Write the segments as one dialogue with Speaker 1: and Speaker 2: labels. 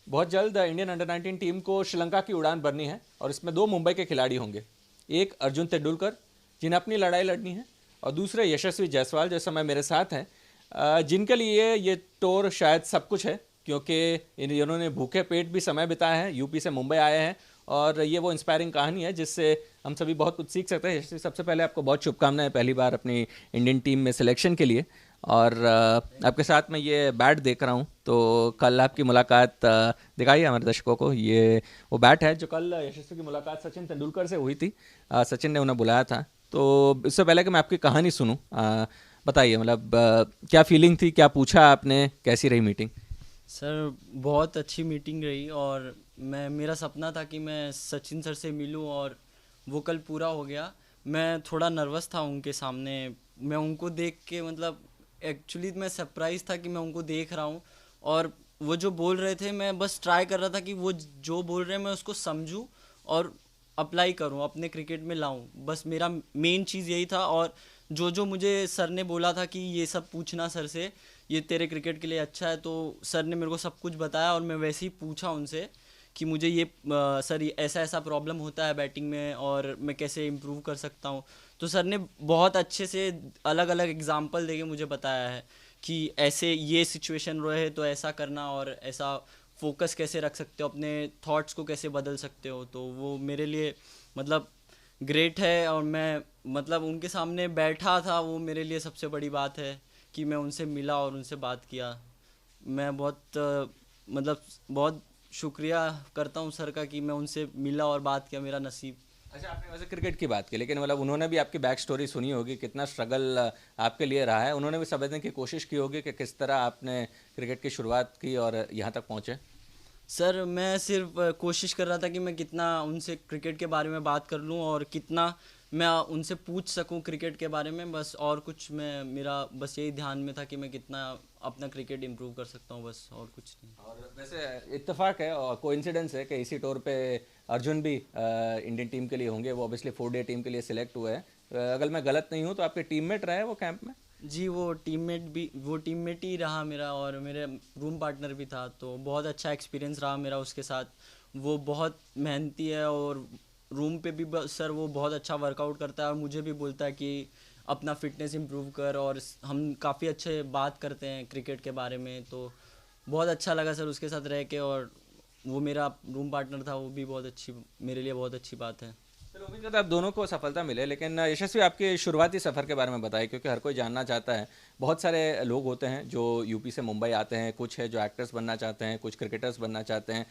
Speaker 1: बहुत जल्द Indian under 19 team को श्रीलंका की उड़ान भरनी है और इसमें दो मुंबई के खिलाड़ी होंगे। एक अर्जुन तेंदुलकर जिन्हें अपनी लड़ाई लड़नी है, और दूसरे यशस्वी जायसवाल जो समय मेरे साथ हैं, जिनके लिए ये टूर शायद सब कुछ है, क्योंकि इन्होंने भूखे पेट भी समय बिताया है, यूपी से मुंबई आए हैं, और ये वो इंस्पायरिंग कहानी है जिससे हम सभी बहुत कुछ सीख सकते हैं। यशस्वी, सबसे पहले आपको बहुत शुभकामनाएं पहली बार अपनी इंडियन टीम में सिलेक्शन के लिए। और आपके साथ मैं ये बैट देख रहा हूँ, तो कल आपकी मुलाकात दिखाइए हमारे दर्शकों को। ये वो बैट है जो कल यशस्वी की मुलाकात सचिन तेंदुलकर से हुई थी। सचिन ने उन्हें बुलाया था। तो इससे पहले कि मैं आपकी कहानी सुनूं, बताइए मतलब क्या फीलिंग थी, क्या पूछा आपने, कैसी रही मीटिंग?
Speaker 2: सर बहुत अच्छी मीटिंग रही और मेरा सपना था कि मैं सचिन सर से मिलूं और वो कल पूरा हो गया। मैं थोड़ा नर्वस था उनके सामने। मैं उनको देख के मतलब एक्चुअली मैं सरप्राइज था कि मैं उनको देख रहा हूं और वो जो बोल रहे थे मैं बस ट्राई कर रहा था कि वो जो बोल रहे हैं मैं उसको समझूं और अप्लाई करूं, अपने क्रिकेट में लाऊं। बस मेरा मेन चीज़ यही था। और जो जो मुझे सर ने बोला था कि ये सब पूछना सर से, ये तेरे क्रिकेट के लिए अच्छा है, तो सर ने मेरे को सब कुछ बताया और मैं वैसे ही पूछा उनसे कि मुझे ये सर ऐसा ऐसा प्रॉब्लम होता है बैटिंग में और मैं कैसे इम्प्रूव कर सकता हूँ। तो सर ने बहुत अच्छे से अलग अलग एग्जाम्पल देके मुझे बताया है कि ऐसे ये सिचुएशन रहे तो ऐसा करना और ऐसा फोकस कैसे रख सकते हो, अपने थॉट्स को कैसे बदल सकते हो। तो वो मेरे लिए मतलब ग्रेट है। और मैं मतलब उनके सामने बैठा था, वो मेरे लिए सबसे बड़ी बात है कि मैं उनसे मिला और उनसे बात किया। मैं बहुत मतलब बहुत शुक्रिया करता हूँ सर का कि मैं उनसे मिला और बात किया, मेरा नसीब।
Speaker 1: अच्छा, आपने वैसे क्रिकेट की बात की, लेकिन मतलब उन्होंने भी आपकी बैक स्टोरी सुनी होगी, कितना स्ट्रगल आपके लिए रहा है। उन्होंने भी समझने की कोशिश की होगी कि किस तरह आपने क्रिकेट की शुरुआत की और यहाँ तक पहुँचे।
Speaker 2: सर मैं सिर्फ कोशिश कर रहा था कि मैं कितना उनसे क्रिकेट के बारे में बात कर लूँ और कितना मैं उनसे पूछ सकूँ क्रिकेट के बारे में, बस। और कुछ मैं मेरा बस यही ध्यान में था कि मैं कितना अपना क्रिकेट इम्प्रूव कर सकता हूँ, बस और कुछ नहीं।
Speaker 1: और वैसे इत्तेफाक है और कोइंसिडेंस है कि इसी टूर पे अर्जुन भी इंडियन टीम के लिए होंगे। वो ऑब्वियसली 4 डे टीम के लिए सिलेक्ट हुए हैं। अगर मैं गलत नहीं हूँ तो आपके टीममेट रहे वो कैंप में?
Speaker 2: जी, वो टीममेट ही रहा मेरा और मेरे रूम पार्टनर भी था। तो बहुत अच्छा एक्सपीरियंस रहा मेरा उसके साथ। वो बहुत मेहनती है और रूम पे भी सर वो बहुत अच्छा वर्कआउट करता है और मुझे भी बोलता है कि अपना फिटनेस इम्प्रूव कर। और हम काफ़ी अच्छे बात करते हैं क्रिकेट के बारे में। तो बहुत अच्छा लगा सर उसके साथ रह के। और वो मेरा रूम पार्टनर था, वो भी बहुत अच्छी, मेरे लिए बहुत अच्छी बात है।
Speaker 1: चलो, उम्मीद करता हूं आप दोनों को सफलता मिले। लेकिन यशस्वी, आपके शुरुआती सफ़र के बारे में बताइए, क्योंकि हर कोई जानना चाहता है। बहुत सारे लोग होते हैं जो यूपी से मुंबई आते हैं, कुछ है जो एक्टर्स बनना चाहते हैं, कुछ क्रिकेटर्स बनना चाहते हैं,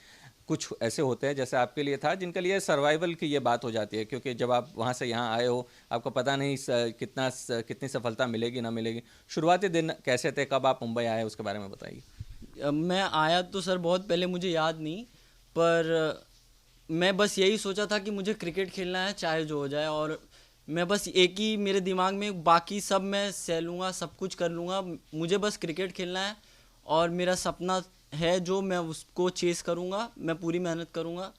Speaker 1: कुछ ऐसे होते हैं जैसे आपके लिए था जिनके लिए सर्वाइवल की ये बात हो जाती है, क्योंकि जब आप वहाँ से यहाँ आए हो आपको पता नहीं कितनी सफलता मिलेगी ना मिलेगी। शुरुआती दिन कैसे थे, कब आप मुंबई आए, उसके बारे में बताइए।
Speaker 2: मैं आया तो सर बहुत पहले, मुझे याद नहीं, पर मैं बस यही सोचा था कि मुझे क्रिकेट खेलना है चाहे जो हो जाए। और मैं बस एक ही मेरे दिमाग में, बाकी सब मैं सह लूँगा, सब कुछ कर लूँगा, मुझे बस क्रिकेट खेलना है। और मेरा सपना है जो मैं उसको चेस करूँगा, मैं पूरी मेहनत करूँगा।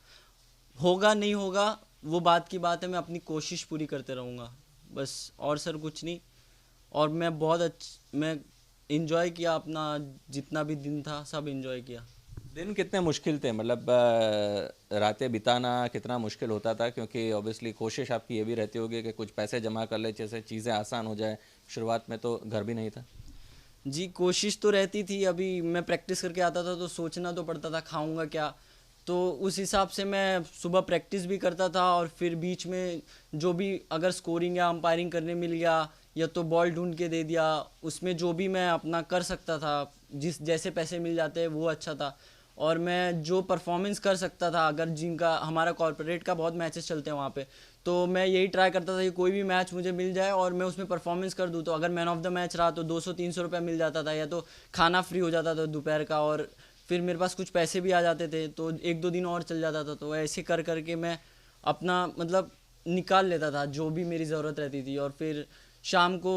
Speaker 2: होगा नहीं होगा वो बात की बात है, मैं अपनी कोशिश पूरी करते रहूँगा, बस। और सर कुछ नहीं। और मैं इंजॉय किया अपना, जितना भी दिन था सब इंजॉय किया।
Speaker 1: दिन कितने मुश्किल थे, मतलब रातें बिताना कितना मुश्किल होता था, क्योंकि ऑब्वियसली कोशिश आपकी ये भी रहती होगी कि कुछ पैसे जमा कर ले जैसे चीज़ें आसान हो जाए। शुरुआत में तो घर भी नहीं था।
Speaker 2: जी, कोशिश तो रहती थी। अभी मैं प्रैक्टिस करके आता था तो सोचना तो पड़ता था खाऊंगा क्या। तो उस हिसाब से मैं सुबह प्रैक्टिस भी करता था और फिर बीच में जो भी अगर स्कोरिंग या अंपायरिंग करने मिल गया या तो बॉल ढूंढ के दे दिया, उसमें जो भी मैं अपना कर सकता था, जिस जैसे पैसे मिल जाते हैं वो अच्छा था। और मैं जो परफॉर्मेंस कर सकता था, अगर जिनका हमारा कॉर्पोरेट का बहुत मैचेस चलते हैं वहाँ पे, तो मैं यही ट्राई करता था कि कोई भी मैच मुझे मिल जाए और मैं उसमें परफॉर्मेंस कर दूँ। तो अगर मैन ऑफ द मैच रहा तो 200-300 रुपये मिल जाता था, या तो खाना फ्री हो जाता था दोपहर का, और फिर मेरे पास कुछ पैसे भी आ जाते थे तो 1-2 दिन और चल जाता था। तो ऐसे कर करके मैं अपना मतलब निकाल लेता था जो भी मेरी ज़रूरत रहती थी। और फिर शाम को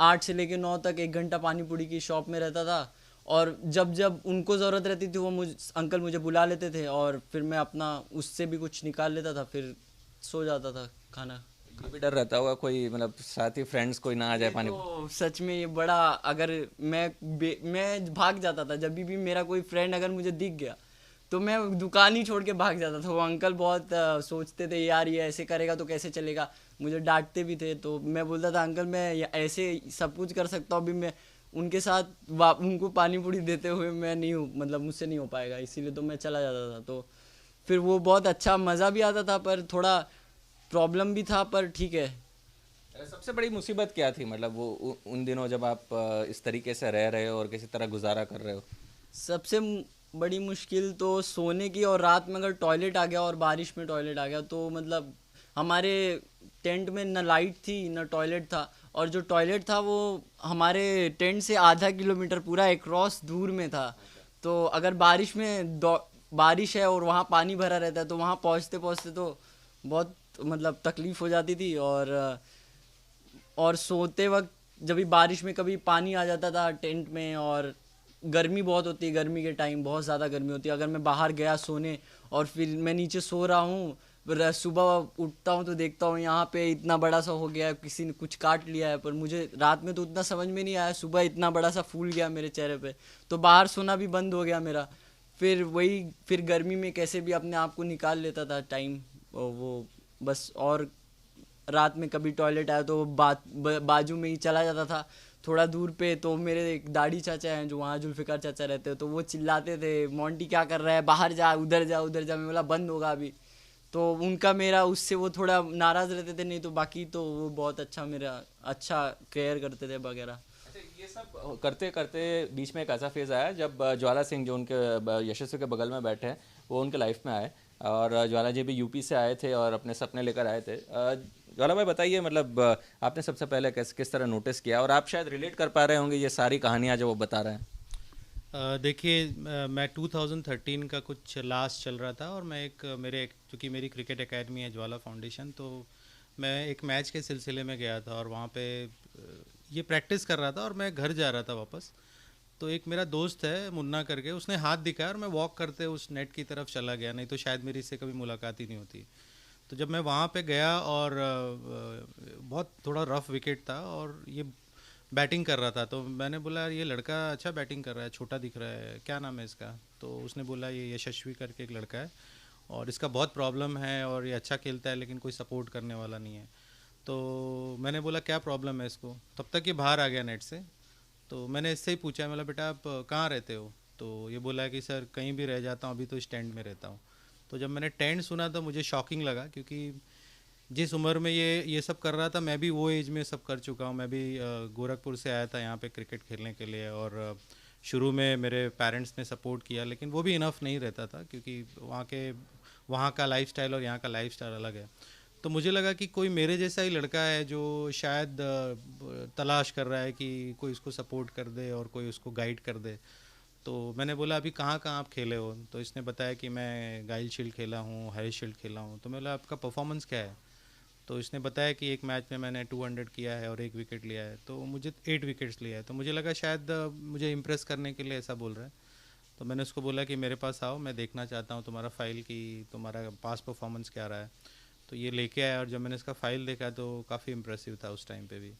Speaker 2: 8 से लेके 9 तक 1 घंटा पानी पूरी की शॉप में रहता था। और जब जब उनको ज़रूरत रहती थी वो अंकल मुझे बुला लेते थे और फिर मैं अपना उससे भी कुछ निकाल लेता था, फिर सो जाता था खाना
Speaker 1: ये
Speaker 2: खा
Speaker 1: भी डर रहता होगा कोई, मतलब साथी फ्रेंड्स कोई ना आ जाए
Speaker 2: ये
Speaker 1: पानी।
Speaker 2: तो सच में ये बड़ा, अगर मैं भाग जाता था जब भी मेरा कोई फ्रेंड अगर मुझे दिख गया तो मैं दुकान ही छोड़ के भाग जाता था। वो अंकल बहुत सोचते थे यार ये ऐसे करेगा तो कैसे चलेगा, मुझे डांटते भी थे। तो मैं बोलता था अंकल मैं ऐसे सब कुछ कर सकता हूँ, अभी मैं उनके साथ उनको पानी पूरी देते हुए मैं नहीं हूँ, मतलब मुझसे नहीं हो पाएगा, इसीलिए तो मैं चला जाता था। तो फिर वो बहुत अच्छा मज़ा भी आता था, पर थोड़ा प्रॉब्लम भी था, पर ठीक है।
Speaker 1: सबसे बड़ी मुसीबत क्या थी, मतलब वो उन दिनों जब आप इस तरीके से रह रहे हो और किसी तरह गुजारा कर रहे हो?
Speaker 2: सबसे बड़ी मुश्किल तो सोने की, और रात में अगर टॉयलेट आ गया और बारिश में टॉयलेट आ गया तो मतलब हमारे टेंट में न लाइट थी न टॉयलेट था, और जो टॉयलेट था वो हमारे टेंट से आधा किलोमीटर पूरा एक्रॉस दूर में था। तो अगर बारिश में बारिश है और वहाँ पानी भरा रहता है तो वहाँ पहुँचते पहुँचते तो बहुत मतलब तकलीफ़ हो जाती थी। और सोते वक्त जब भी बारिश में कभी पानी आ जाता था टेंट में, और गर्मी बहुत होती है, गर्मी के टाइम बहुत ज़्यादा गर्मी होती है, अगर मैं बाहर गया सोने और फिर मैं नीचे सो रहा हूँ, सुबह उठता हूँ तो देखता हूँ यहाँ पे इतना बड़ा सा हो गया है, किसी ने कुछ काट लिया है। पर मुझे रात में तो उतना समझ में नहीं आया, सुबह इतना बड़ा सा फूल गया मेरे चेहरे पे, तो बाहर सोना भी बंद हो गया मेरा। फिर गर्मी में कैसे भी अपने आप को निकाल लेता था टाइम, वो बस। और रात में कभी टॉयलेट आया तो बाजू में ही चला जाता था थोड़ा दूर पे। तो मेरे एक दाढ़ी चाचा हैं जो वहाँ जुल्फ़िकार चाचा रहते हैं, तो वो चिल्लाते थे मोंटी क्या कर रहा है, बाहर जा, उधर जा, उधर जा। मैं बोला बंद होगा अभी। तो उनका मेरा उससे वो थोड़ा नाराज़ रहते थे, नहीं तो बाकी तो वो बहुत अच्छा मेरा अच्छा केयर करते थे वगैरह।
Speaker 1: अच्छा, ये सब करते करते बीच में एक ऐसा फेज़ आया जब ज्वाला सिंह जो उनके यशस्वी के बगल में बैठे हैं वो उनके लाइफ में आए, और ज्वाला जी भी यूपी से आए थे और अपने सपने लेकर आए थे। ज्वाला भाई बताइए, मतलब आपने सबसे पहले किस तरह नोटिस किया, और आप शायद रिलेट कर पा रहे होंगे ये सारी कहानियाँ जो वो बता रहे हैं।
Speaker 3: देखिए, मैं 2013 का कुछ लास्ट चल रहा था और मैं चूँकि मेरी क्रिकेट एकेडमी है ज्वाला फाउंडेशन, तो मैं एक मैच के सिलसिले में गया था और वहाँ पे ये प्रैक्टिस कर रहा था और मैं घर जा रहा था वापस। तो एक मेरा दोस्त है मुन्ना करके, उसने हाथ दिखाया और मैं वॉक करते उस नेट की तरफ चला गया, नहीं तो शायद मेरी इससे कभी मुलाकात ही नहीं होती। तो जब मैं वहाँ पे गया और बहुत थोड़ा रफ विकेट था और ये बैटिंग कर रहा था, तो मैंने बोला यार ये लड़का अच्छा बैटिंग कर रहा है, छोटा दिख रहा है, क्या नाम है इसका? तो उसने बोला ये यशस्वी करके एक लड़का है और इसका बहुत प्रॉब्लम है और ये अच्छा खेलता है लेकिन कोई सपोर्ट करने वाला नहीं है। तो मैंने बोला क्या प्रॉब्लम है इसको? तब तक ये बाहर आ गया नेट से। तो मैंने इससे ही पूछा, मतलब बेटा आप कहाँ रहते हो? तो ये बोला कि सर कहीं भी रह जाता हूँ, अभी तो स्टैंड में रहता हूँ। तो जब मैंने टेंट सुना तो मुझे शॉकिंग लगा, क्योंकि जिस उम्र में ये सब कर रहा था मैं भी वो एज में सब कर चुका हूँ। मैं भी गोरखपुर से आया था यहाँ पे क्रिकेट खेलने के लिए, और शुरू में मेरे पेरेंट्स ने सपोर्ट किया लेकिन वो भी इनफ नहीं रहता था, क्योंकि वहाँ का लाइफस्टाइल और यहाँ का लाइफस्टाइल अलग है। तो मुझे लगा कि कोई मेरे जैसा ही लड़का है जो शायद तलाश कर रहा है कि कोई उसको सपोर्ट कर दे और कोई उसको गाइड कर दे। तो मैंने बोला अभी कहाँ कहाँ आप खेले हो? तो इसने बताया कि मैं गाइल शील्ड खेला हूँ, हैरिस शील्ड खेला हूँ। तो मैं बोला आपका परफॉर्मेंस क्या है? तो इसने बताया कि एक मैच में मैंने 200 किया है और 1 विकेट लिया है, तो मुझे 8 विकेट्स लिया है। तो मुझे लगा शायद मुझे इम्प्रेस करने के लिए ऐसा बोल रहा है। तो मैंने उसको बोला कि मेरे पास आओ, मैं देखना चाहता हूँ तुम्हारा फ़ाइल कि तुम्हारा पास परफॉर्मेंस क्या रहा है। तो ये लेके आया और जब मैंने इसका फ़ाइल देखा तो काफ़ी इम्प्रेसिव था उस टाइम पे भी।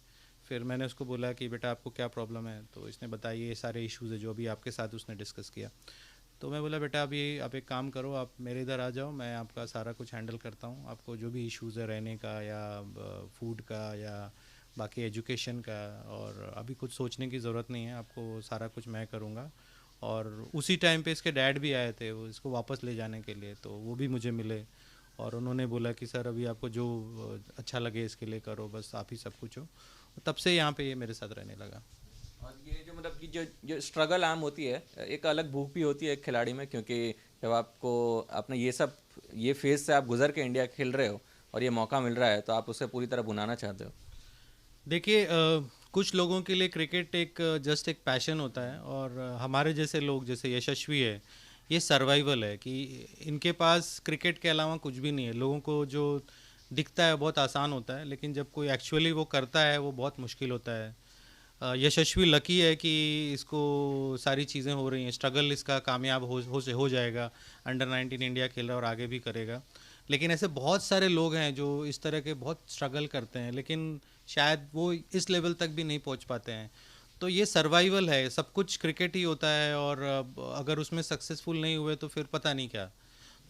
Speaker 3: फिर मैंने उसको बोला कि बेटा आपको क्या प्रॉब्लम है? तो इसने बताया ये सारे इश्यूज़ है जो अभी आपके साथ उसने डिस्कस किया। तो मैं बोला बेटा अभी आप एक काम करो, आप मेरे इधर आ जाओ, मैं आपका सारा कुछ हैंडल करता हूँ। आपको जो भी इश्यूज़ है रहने का या फूड का या बाकी एजुकेशन का, और अभी कुछ सोचने की ज़रूरत नहीं है, आपको सारा कुछ मैं करूँगा। और उसी टाइम पे इसके डैड भी आए थे वो इसको वापस ले जाने के लिए, तो वो भी मुझे मिले और उन्होंने बोला कि सर अभी आपको जो अच्छा लगे इसके लिए करो, बस आप ही सब कुछ हो। तब से यहाँ पे ये मेरे साथ रहने लगा।
Speaker 1: और ये जो मतलब कि जो स्ट्रगल आम होती है, एक अलग भूख भी होती है एक खिलाड़ी में, क्योंकि जब आपने ये फेज़ से आप गुजर के इंडिया खेल रहे हो और ये मौका मिल रहा है तो आप उसे पूरी तरह भुनाना चाहते हो।
Speaker 3: देखिए, कुछ लोगों के लिए क्रिकेट एक जस्ट एक पैशन होता है, और हमारे जैसे लोग जैसे यशस्वी है, ये सर्वाइवल है कि इनके पास क्रिकेट के अलावा कुछ भी नहीं है। लोगों को जो दिखता है बहुत आसान होता है, लेकिन जब कोई एक्चुअली वो करता है वो बहुत मुश्किल होता है। यशस्वी लकी है कि इसको सारी चीज़ें हो रही हैं, स्ट्रगल इसका कामयाब हो जाएगा, अंडर 19 इंडिया खेल रहा है और आगे भी करेगा। लेकिन ऐसे बहुत सारे लोग हैं जो इस तरह के बहुत स्ट्रगल करते हैं लेकिन शायद वो इस लेवल तक भी नहीं पहुंच पाते हैं। तो ये सर्वाइवल है, सब कुछ क्रिकेट ही होता है, और अगर उसमें सक्सेसफुल नहीं हुए तो फिर पता नहीं क्या।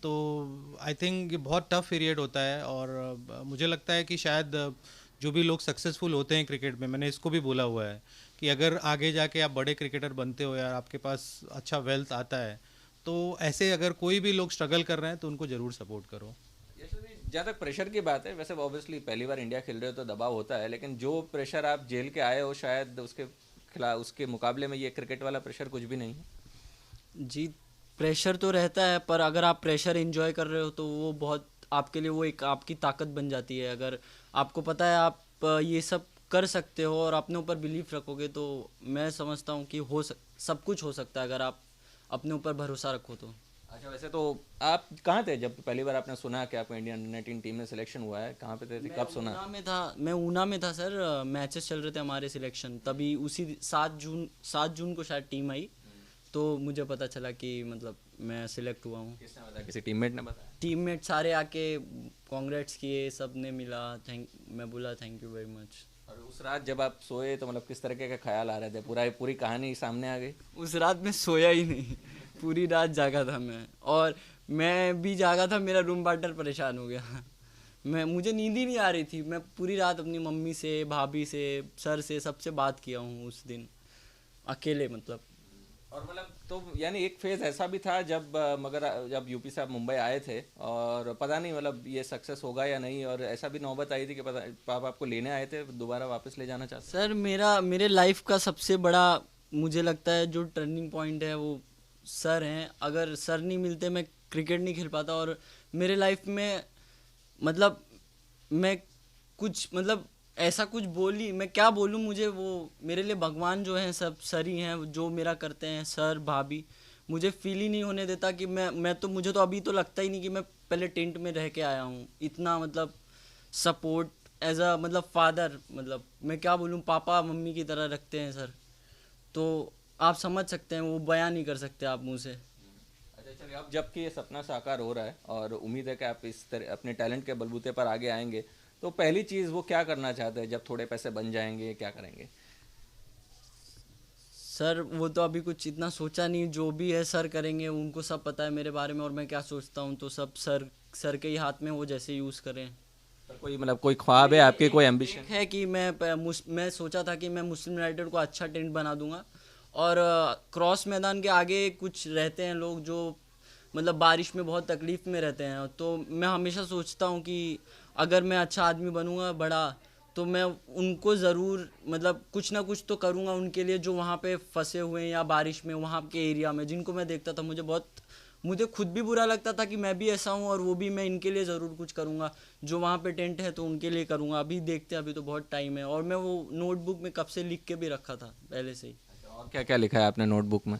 Speaker 3: तो आई थिंक ये बहुत टफ पीरियड होता है, और मुझे लगता है कि शायद जो भी लोग सक्सेसफुल होते हैं क्रिकेट में, मैंने इसको भी बोला हुआ है कि अगर आगे जाके आप बड़े क्रिकेटर बनते हो या आपके पास अच्छा वेल्थ आता है, तो ऐसे अगर कोई भी लोग स्ट्रगल कर रहे हैं तो उनको ज़रूर सपोर्ट करो।
Speaker 1: जहाँ तक प्रेशर की बात है, वैसे ऑब्वियसली पहली बार इंडिया खेल रहे हो तो दबाव होता है, लेकिन जो प्रेशर आप जेल के आए हो शायद उसके खिलाफ, उसके मुकाबले में ये क्रिकेट वाला प्रेशर कुछ भी नहीं है।
Speaker 2: जी, प्रेशर तो रहता है, पर अगर आप प्रेशर एंजॉय कर रहे हो तो वो बहुत आपके लिए, वो एक आपकी ताकत बन जाती है। अगर आपको पता है आप ये सब कर सकते हो और अपने ऊपर बिलीफ रखोगे, तो मैं समझता हूँ कि सब कुछ हो सकता है अगर आप अपने ऊपर भरोसा रखो तो।
Speaker 1: अच्छा, वैसे तो आप कहाँ थे जब पहली बार आपने सुना कि आपको इंडियन अंडर 19 टीम में सिलेक्शन हुआ है? कहाँ पे थे, कब सुना?
Speaker 2: मैं ऊना में था सर, मैचेस चल रहे थे हमारे सिलेक्शन, तभी उसी 7 जून को शायद टीम आई, तो मुझे पता चला कि मतलब मैं सिलेक्ट हुआ हूँ।
Speaker 1: किसने बताया? किसी टीममेट ने बताया?
Speaker 2: टीममेट सारे आके कांग्रेट्स किए, सब ने मिला, मैं बोला थैंक यू वेरी मच।
Speaker 1: और उस रात जब आप सोए तो मतलब किस तरीके के ख्याल आ रहे थे? पूरी कहानी सामने आ गई?
Speaker 2: उस रात मैं सोया ही नहीं, पूरी रात जागा था मैं, और मैं भी जागा था, मेरा रूम पार्टनर परेशान हो गया। मुझे नींद ही नहीं आ रही थी। मैं पूरी रात अपनी मम्मी से, भाभी से, सर से, सबसे बात किया हूँ उस दिन, अकेले मतलब।
Speaker 1: और मतलब तो यानी एक फेज ऐसा भी था जब जब यूपी से आप मुंबई आए थे और पता नहीं मतलब ये सक्सेस होगा या नहीं, और ऐसा भी नौबत आई थी कि पापा आपको लेने आए थे, दोबारा वापस ले जाना चाहते?
Speaker 2: सर मेरे लाइफ का सबसे बड़ा, मुझे लगता है जो टर्निंग पॉइंट है वो सर हैं। अगर सर नहीं मिलते मैं क्रिकेट नहीं खेल पाता, और मेरे लाइफ में मतलब मैं कुछ मतलब ऐसा कुछ बोली, मैं क्या बोलूँ, मुझे वो मेरे लिए भगवान जो हैं सब सर ही हैं, जो मेरा करते हैं, सर भाभी। मुझे फील ही नहीं होने देता कि मैं तो, मुझे तो अभी तो लगता ही नहीं कि मैं पहले टेंट में रह के आया हूँ। इतना मतलब सपोर्ट एज अ मतलब फादर, मतलब मैं क्या बोलूँ, पापा मम्मी की तरह रखते हैं सर, तो आप समझ सकते हैं, वो बयान नहीं कर सकते आप मुँह से।
Speaker 1: अच्छा चलिए, अब जबकि ये सपना साकार हो रहा है और उम्मीद है कि आप इस तरह अपने टैलेंट के बलबूते पर आगे आएंगे, तो पहली चीज़ वो क्या करना चाहते हैं? जब थोड़े पैसे बन जाएंगे क्या करेंगे?
Speaker 2: सर वो तो अभी कुछ इतना सोचा नहीं, जो भी है सर करेंगे, उनको सब पता है मेरे बारे में, और मैं क्या सोचता हूँ तो सब सर के ही हाथ में, वो जैसे यूज़ करें।
Speaker 1: पर कोई मतलब कोई ख्वाब है आपके, कोई एम्बिशन
Speaker 2: है कि मैं सोचा था कि मैं मुस्लिम यूनाइटेड को अच्छा टेंट बना दूंगा, और क्रॉस मैदान के आगे कुछ रहते हैं लोग जो मतलब बारिश में बहुत तकलीफ़ में रहते हैं, तो मैं हमेशा सोचता हूँ कि अगर मैं अच्छा आदमी बनूंगा बड़ा, तो मैं उनको ज़रूर मतलब कुछ ना कुछ तो करूँगा उनके लिए, जो वहाँ पे फंसे हुए हैं या बारिश में वहाँ के एरिया में, जिनको मैं देखता था, मुझे खुद भी बुरा लगता था कि मैं भी ऐसा हूँ, और वो भी, मैं इनके लिए ज़रूर कुछ करूँगा। जो वहाँ पे टेंट है तो उनके लिए करूँगा। अभी देखते हैं, अभी तो बहुत टाइम है, और मैं वो नोटबुक में कब से लिख के भी रखा था पहले से ही।
Speaker 1: और क्या क्या लिखा है आपने नोटबुक में?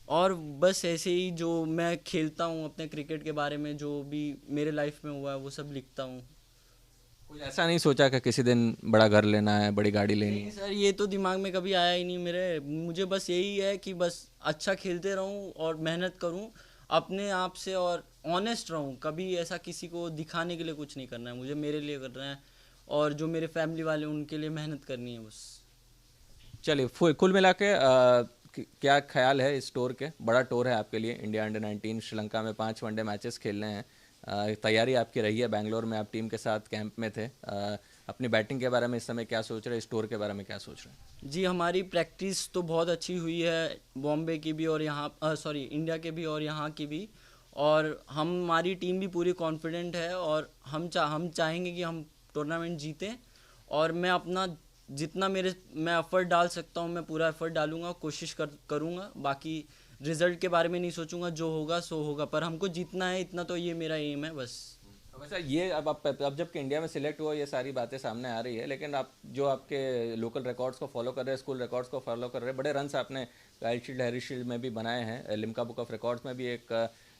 Speaker 2: और बस ऐसे ही जो मैं खेलता हूँ अपने क्रिकेट के बारे में, जो भी मेरे लाइफ में हुआ है वो सब लिखता हूँ।
Speaker 1: कुछ ऐसा नहीं सोचा कि किसी दिन बड़ा घर लेना है, बड़ी गाड़ी लेनी
Speaker 2: नहीं
Speaker 1: है?
Speaker 2: सर, ये तो दिमाग में कभी आया ही नहीं मेरे। मुझे बस यही है कि बस अच्छा खेलते रहूं और मेहनत करूं अपने आप से, और ऑनेस्ट रहूं। कभी ऐसा किसी को दिखाने के लिए कुछ नहीं करना है मुझे, मेरे लिए करना है, और जो मेरे फैमिली वाले उनके लिए मेहनत करनी है बस।
Speaker 1: चलिए, कुल मिला के क्या ख्याल है इस टूर के? बड़ा टूर है आपके लिए, इंडिया अंडर 19 श्रीलंका में 5 वनडे मैचेस खेलने हैं। तैयारी आपकी रही है, बेंगलोर में आप टीम के साथ कैंप में थे। अपनी बैटिंग के बारे में इस समय क्या सोच रहे हैं? इस टूर के बारे में क्या सोच रहे हैं?
Speaker 2: जी, हमारी प्रैक्टिस तो बहुत अच्छी हुई है, बॉम्बे की भी और यहाँ सॉरी इंडिया के भी और यहाँ की भी, और हमारी टीम भी पूरी कॉन्फिडेंट है, और हम चाहेंगे कि हम टूर्नामेंट जीतें, और मैं अपना जितना मैं एफ़र्ट डाल सकता हूँ मैं पूरा एफ़र्ट डालूँगा, कोशिश करूँगा। बाकी रिज़ल्ट के बारे में नहीं सोचूंगा, जो होगा सो होगा, पर हमको जीतना है, इतना तो ये मेरा एम है बस।
Speaker 1: वैसे ये अब जबकि इंडिया में सिलेक्ट हुआ, ये सारी बातें सामने आ रही है, लेकिन आप जो आपके लोकल रिकॉर्ड्स को फॉलो कर रहे हैं, स्कूल रिकॉर्ड्स को फॉलो कर रहे हैं, बड़े रन्स आपने गाइल शील्ड, हैरी शील्ड में भी बनाए हैं, लिम्का बुक ऑफ रिकॉर्ड्स में भी एक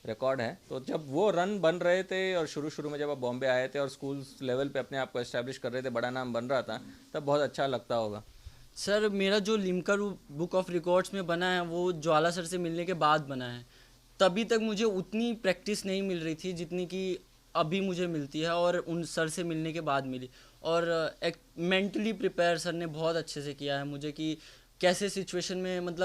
Speaker 1: रिकॉर्ड है। तो जब वो रन बन रहे थे और शुरू में जब आप बॉम्बे आए थे और स्कूल लेवल पे अपने आप को एस्टैब्लिश कर रहे थे, बड़ा नाम बन रहा था, तब बहुत अच्छा लगता होगा।
Speaker 2: सर मेरा जो लिम्का बुक ऑफ रिकॉर्ड्स में बना है वो ज्वाला सर से मिलने के बाद बना है। तभी तक मुझे उतनी प्रैक्टिस नहीं मिल रही थी जितनी कि अभी मुझे मिलती है, और उन सर से मिलने के बाद मिली। और एक मेंटली प्रिपेयर सर ने बहुत अच्छे से किया है मुझे, कि कैसे सिचुएशन में मतलब